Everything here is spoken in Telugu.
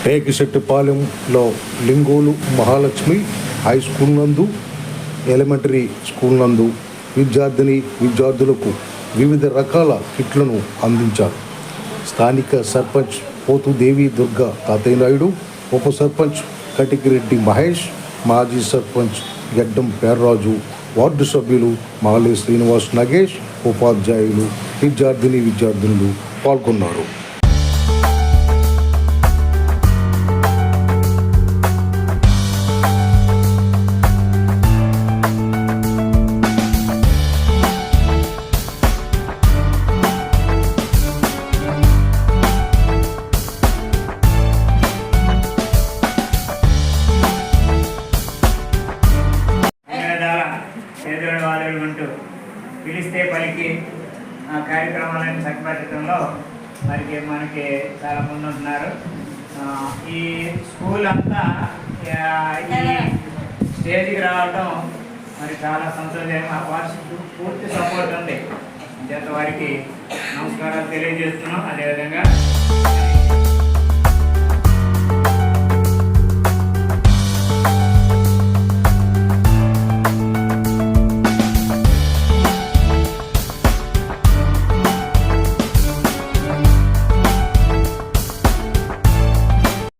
టేకిశెట్టిపాలెంలో లింగోలు మహాలక్ష్మి హై స్కూల్ నందు, ఎలిమెంటరీ స్కూల్ నందు విద్యార్థులకు వివిధ రకాల కిట్లను అందించారు. స్థానిక సర్పంచ్ పోతుదేవి దుర్గా తాతయ్య నాయుడు, ఉప సర్పంచ్ కటికిరెడ్డి మహేష్, మాజీ సర్పంచ్ గడ్డం పేర్రాజు, వార్డు సభ్యులు మాలే శ్రీనివాస్ నగేష్, ఉపాధ్యాయులు, విద్యార్థులు పాల్గొన్నారు. ఉంటూ పిలిస్తే పలికి కార్యక్రమాలను చక్కబెట్టడంలో మనకి చాలా మంది ఉంటున్నారు. ఈ స్కూల్ అంతా ఈ స్టేజ్కి రావడం మరి చాలా సంతోషం. వారికి పూర్తి సపోర్ట్ ఉంది. చేత వారికి నమస్కారాలు తెలియజేస్తున్నాం. అదేవిధంగా